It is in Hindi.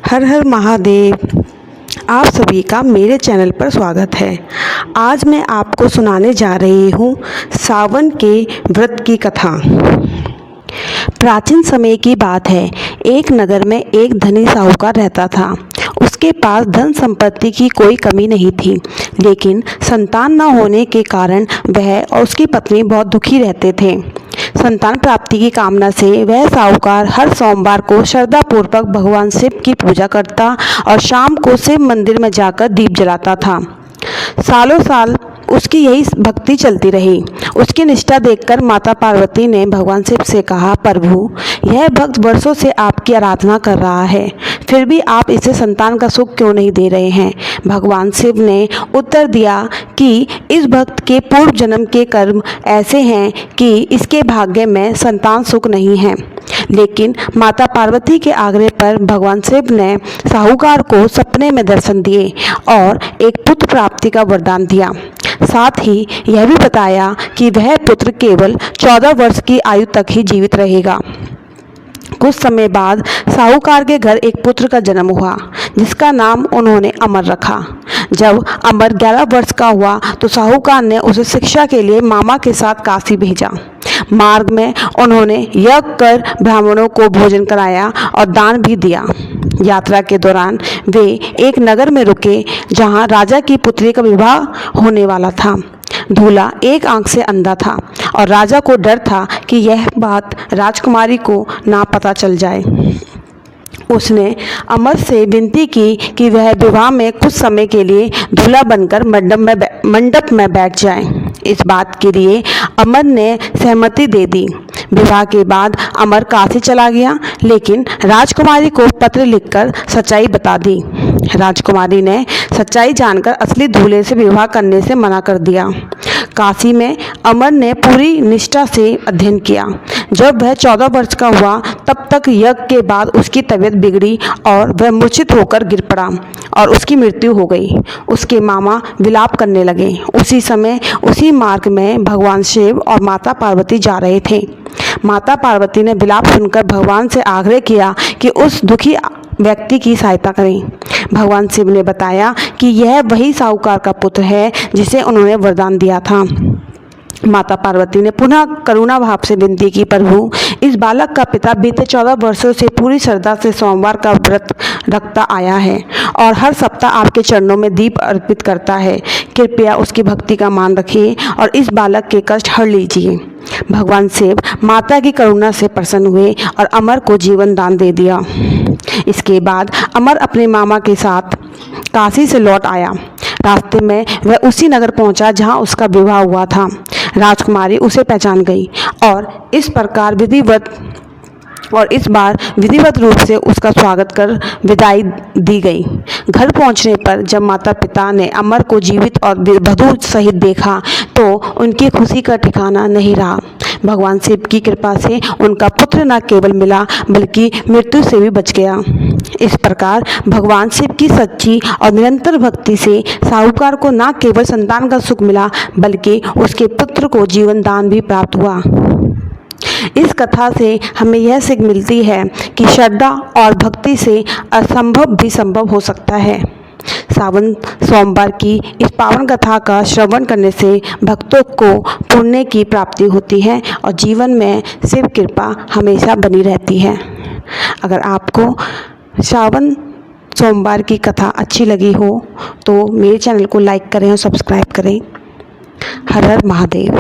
हर हर महादेव। आप सभी का मेरे चैनल पर स्वागत है। आज मैं आपको सुनाने जा रही हूँ सावन के व्रत की कथा। प्राचीन समय की बात है। एक नगर में एक धनी साहूकार रहता था। उसके पास धन संपत्ति की कोई कमी नहीं थी, लेकिन संतान न होने के कारण वह और उसकी पत्नी बहुत दुखी रहते थे। संतान प्राप्ति की कामना से वह साहूकार हर सोमवार को श्रद्धापूर्वक भगवान शिव की पूजा करता और शाम को शिव मंदिर में जाकर दीप जलाता था। सालों साल उसकी यही भक्ति चलती रही। उसकी निष्ठा देखकर माता पार्वती ने भगवान शिव से कहा, प्रभु, यह भक्त वर्षों से आपकी आराधना कर रहा है, फिर भी आप इसे संतान का सुख क्यों नहीं दे रहे हैं? भगवान शिव ने उत्तर दिया कि इस भक्त के पूर्व जन्म के कर्म ऐसे हैं कि इसके भाग्य में संतान सुख नहीं है। लेकिन माता पार्वती के आग्रह पर भगवान शिव ने साहूकार को सपने में दर्शन दिए और एक पुत्र प्राप्ति का वरदान दिया। साथ ही यह भी बताया कि वह पुत्र केवल 14 वर्ष की आयु तक ही जीवित रहेगा। कुछ समय बाद साहूकार के घर एक पुत्र का जन्म हुआ, जिसका नाम उन्होंने अमर रखा। जब अमर 11 वर्ष का हुआ तो साहूकार ने उसे शिक्षा के लिए मामा के साथ काशी भेजा। मार्ग में उन्होंने यज्ञ कर ब्राह्मणों को भोजन कराया और दान भी दिया। यात्रा के दौरान वे एक नगर में रुके, जहां राजा की पुत्री का विवाह होने वाला था। दूल्हा एक आंख से अंधा था और राजा को डर था कि यह बात राजकुमारी को ना पता चल जाए। उसने अमर से विनती की कि वह विवाह में कुछ समय के लिए दूल्हा बनकर मंडप में बैठ जाए। इस बात के लिए अमर ने सहमति दे दी। विवाह के बाद अमर काशी चला गया, लेकिन राजकुमारी को पत्र लिखकर सच्चाई बता दी। राजकुमारी ने सच्चाई जानकर असली दूल्हे से विवाह करने से मना कर दिया। काशी में अमर ने पूरी निष्ठा से अध्ययन किया। जब वह 14 वर्ष का हुआ तब तक यज्ञ के बाद उसकी तबीयत बिगड़ी और वह मूर्छित होकर गिर पड़ा और उसकी मृत्यु हो गई। उसके मामा विलाप करने लगे। उसी समय उसी मार्ग में भगवान शिव और माता पार्वती जा रहे थे। माता पार्वती ने विलाप सुनकर भगवान से आग्रह किया कि उस दुखी व्यक्ति की सहायता करें। भगवान शिव ने बताया कि यह वही साहूकार का पुत्र है जिसे उन्होंने वरदान दिया था। माता पार्वती ने पुनः करुणा भाव से विनती की, प्रभु, इस बालक का पिता बीते 14 वर्षों से पूरी श्रद्धा से सोमवार का व्रत रखता आया है और हर सप्ताह आपके चरणों में दीप अर्पित करता है। कृपया उसकी भक्ति का मान रखिए और इस बालक के कष्ट हर लीजिए। भगवान शिव माता की करुणा से प्रसन्न हुए और अमर को जीवन दान दे दिया। इसके बाद अमर अपने मामा के साथ काशी से लौट आया। रास्ते में वह उसी नगर पहुंचा जहां उसका विवाह हुआ था। राजकुमारी उसे पहचान गई और इस बार विधिवत रूप से उसका स्वागत कर विदाई दी गई। घर पहुंचने पर जब माता पिता ने अमर को जीवित और वधू सहित देखा तो उनकी खुशी का ठिकाना नहीं रहा। भगवान शिव की कृपा से उनका पुत्र न केवल मिला बल्कि मृत्यु से भी बच गया। इस प्रकार भगवान शिव की सच्ची और निरंतर भक्ति से साहूकार को न केवल संतान का सुख मिला बल्कि उसके पुत्र को जीवन दान भी प्राप्त हुआ। इस कथा से हमें यह सीख मिलती है कि श्रद्धा और भक्ति से असंभव भी संभव हो सकता है। सावन सोमवार की इस पावन कथा का श्रवण करने से भक्तों को पुण्य की प्राप्ति होती है और जीवन में शिव कृपा हमेशा बनी रहती है। अगर आपको सावन सोमवार की कथा अच्छी लगी हो तो मेरे चैनल को लाइक करें और सब्सक्राइब करें। हर हर महादेव।